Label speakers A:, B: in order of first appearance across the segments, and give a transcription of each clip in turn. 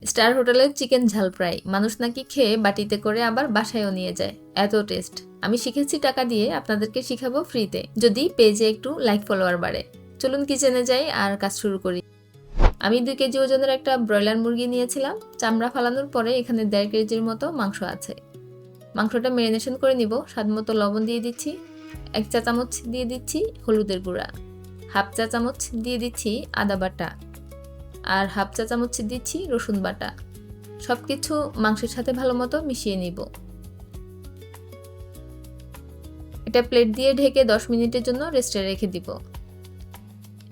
A: Star হোটেলের chicken ঝাল fry মানুষ নাকি খেয়ে বাটিতে করে আবার বাসায়ও নিয়ে যায়, এত টেস্ট। আমি শিখেছি টাকা দিয়ে, আপনাদেরকে শিখাবো ফ্রিতে, যদি পেজে একটু লাইক ফলোয়ার বাড়ে। চলুন কিচেনে যাই আর কাজ শুরু করি। আমি 2 কেজি ওজনের একটা ব্রয়লার মুরগি নিয়েছিলাম। চামড়া ফালানোর পরে এখানে 1.5 কেজির মতো মাংস আছে। মাংসটা ম্যারিনেশন করে নিব। স্বাদ মতো লবণ দিয়ে দিচ্ছি, 1 চা চামচ দিয়ে দিচ্ছি হলুদের গুঁড়া, 1/2 চা চামচ দিয়ে দিচ্ছি আদা বাটা, আর 1/2 চা চামচ দিচ্ছি রসুন বাটা। সবকিছু মাংসের সাথে ভালো মতো মিশিয়ে নিব। এটা প্লেট দিয়ে ঢেকে 10 মিনিটের জন্য রেস্টে রেখে দিব।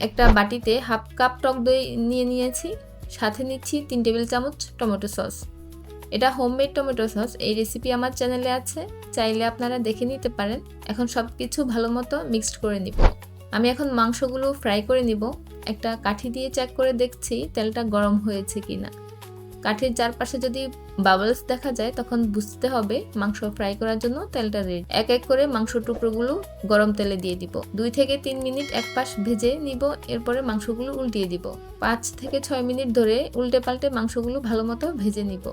A: একটা বাটিতে 1/2 কাপ টক দই নিয়ে নিয়েছি, সাথে নিচ্ছি 3 টেবিল চামচ টমেটো সস। এটা হোমমেড টমেটো সস, এই রেসিপি আমার চ্যানেলে আছে, চাইলে আপনারা দেখে নিতে পারেন। এখন সবকিছু ভালো মতো মিক্সড করে নিব। আমি এখন মাংসগুলো ফ্রাই করে নিব। একটা কাঠি দিয়ে চেক করে দেখছি তেলটা গরম হয়েছে কিনা। কাঠির চারপাশে যদি বাবলস দেখা যায় তখন বুঝতে হবে মাংস ফ্রাই করার জন্য তেলটা রেডি। এক এক করে মাংস টুকরোগুলো গরম তেলে দিয়ে দিব। 2 থেকে 3 মিনিট এক পাশ ভেজে নিব। এরপরে মাংসগুলো উল্টিয়ে দিব। 5 থেকে 6 মিনিট ধরে উল্টে পাল্টে মাংসগুলো ভালো মতো ভেজে নিব।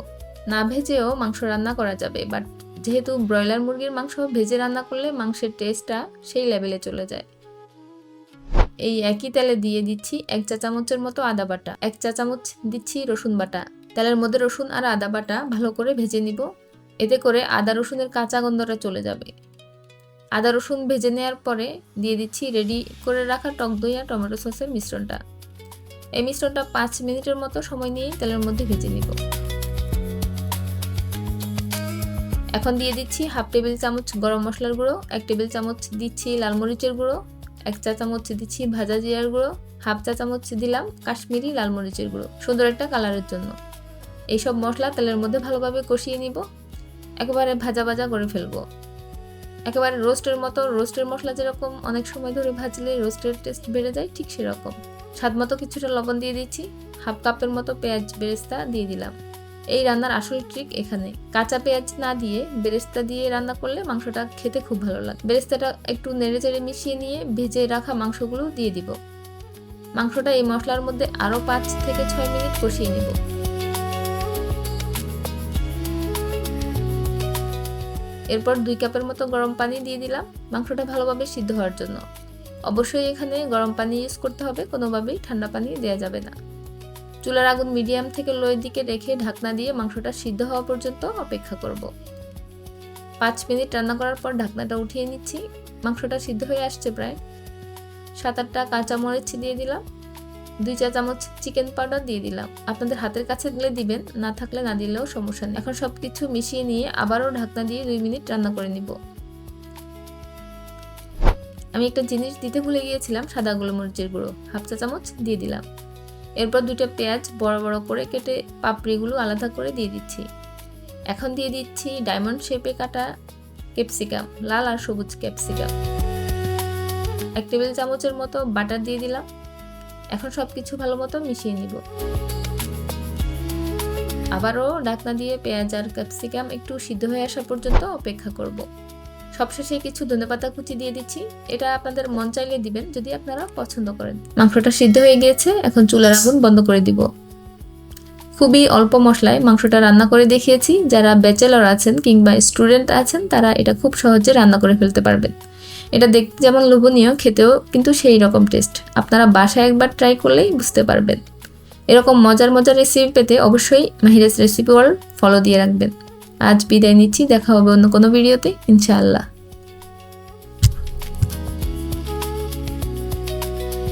A: না ভেজেও মাংস রান্না করা যাবে, বাট যেহেতু ব্রয়লার মুরগির মাংস ভেজে রান্না করলে মাংসের টেস্টটা সেই লেভেলে চলে যায়। এই একই তেলে দিয়ে দিচ্ছি 1 চা চামচের মতো আদা বাটা, 1 চা চামচ দিচ্ছি রসুন বাটা। তেলের মধ্যে রসুন আর আদা বাটা ভালো করে ভেজে নিব। এতে করে আদা রসুনের কাঁচা গন্ধটা চলে যাবে। আদা রসুন ভেজে নেওয়ার পরে দিয়ে দিচ্ছি রেডি করে রাখা টক দই আর টমেটো সসের মিশ্রণটা। এই মিশ্রণটা 5 মিনিটের মতো সময় নিয়ে তেলের মধ্যে ভেজে নিব। এখন দিয়ে দিচ্ছি 1/2 টেবিল চামচ গরম মশলার গুঁড়ো, 1 টেবিল চামচ দিচ্ছি লাল মরিচের গুঁড়ো, 1 চা চামচ দিচ্ছি ভাজা জিরার গুঁড়ো, 1/2 চা চামচ দিলাম কাশ্মীরি লাল মরিচের গুঁড়ো, সুন্দর একটা কালারের জন্য। এইসব মশলা তেলের মধ্যে ভালোভাবে কষিয়ে নিব। একেবারে ভাজা ভাজা করে ফেলবো, একেবারে রোস্টের মতো। রোস্টের মশলা যেরকম অনেক সময় ধরে ভাজলে রোস্টের টেস্ট বেড়ে যায়, ঠিক সেরকম। স্বাদ মতো কিছুটা লবণ দিয়ে দিচ্ছি। 1/2 কাপের মতো পেঁয়াজ বেরেস্তা দিয়ে দিলাম। এই রান্নার আসল ট্রিক এখানে। কাঁচা পেঁয়াজ না দিয়ে বেরেস্তা দিয়ে রান্না করলে মাংসটা খেতে খুব ভালো লাগে। বেরেস্তাটা একটু নেড়ে চেড়ে মিশিয়ে নিয়ে ভেজে রাখা মাংসগুলো দিয়ে দিব। মাংসটা এই মশলার মধ্যে আরও 5 থেকে 6 মিনিট কষিয়ে নিব। এরপর 2 কাপের মতো গরম পানি দিয়ে দিলাম মাংসটা ভালোভাবে সিদ্ধ হওয়ার জন্য। অবশ্যই এখানে গরম পানি ইউজ করতে হবে, কোনোভাবেই ঠান্ডা পানি দেওয়া যাবে না। চুলার আগুন মিডিয়াম থেকে লোয়ের দিকে রেখে ঢাকনা দিয়ে মাংসটা সিদ্ধ হওয়া পর্যন্ত অপেক্ষা করব। 5 মিনিট রান্না করার পর ঢাকনাটা উঠিয়ে নিচ্ছি। মাংসটা সিদ্ধ হয়ে আসছে প্রায়। 7-8টা কাঁচামরিচ দিয়ে দিলাম। 2 চা চামচ চিকেন পাউডার দিয়ে দিলাম। আপনাদের হাতের কাছে দিলে দিবেন, না থাকলে না দিলেও সমস্যা নেই। এখন সবকিছু মিশিয়ে নিয়ে আবারও ঢাকনা দিয়ে 2 মিনিট রান্না করে নিব। আমি একটা জিনিস দিতে ভুলে গিয়েছিলাম, সাদা গোলমরিচের গুঁড়ো 1/2 চা চামচ দিয়ে দিলাম। এরপর 2টা পেঁয়াজ বড় বড় করে কেটে পাপড়িগুলো আলাদা করে দিয়ে দিচ্ছি। এখন দিয়ে দিচ্ছি ডায়মন্ড শেপে কাটা ক্যাপসিকাম, লাল আর সবুজ ক্যাপসিকাম। 1 টেবিল চামচের মতো বাটার দিয়ে দিলাম। এখন সবকিছু ভালো মতো মিশিয়ে নিব। আবারও ঢাকনা দিয়ে পেঁয়াজ আর ক্যাপসিকাম একটু সিদ্ধ হয়ে আসা পর্যন্ত অপেক্ষা করব। সবশেষে কিছু ধনেপাতা কুচি দিয়ে দিচ্ছি। এটা আপনাদের মন চাইলে দিবেন, যদি আপনারা পছন্দ করেন। মাংসটা সিদ্ধ হয়ে গিয়েছে, এখন চুলার আগুন বন্ধ করে দিব। খুবই অল্প মশলায় মাংসটা রান্না করে দেখিয়েছি। যারা ব্যাচেলর আছেন কিংবা স্টুডেন্ট আছেন তারা এটা খুব সহজে রান্না করে ফেলতে পারবেন। এটা দেখতে যেমন লোভনীয়, খেতেও কিন্তু সেই রকম টেস্ট। আপনারা বাসায় একবার ট্রাই করলেই বুঝতে পারবেন। এরকম মজার মজার রেসিপি পেতে অবশ্যই মাহিরাস রেসিপি ওয়ার্ল্ড ফলো দিয়ে রাখবেন। আজ বিদায় নিচ্ছি, দেখা হবে অন্য কোনো ভিডিওতে ইনশাআল্লাহ।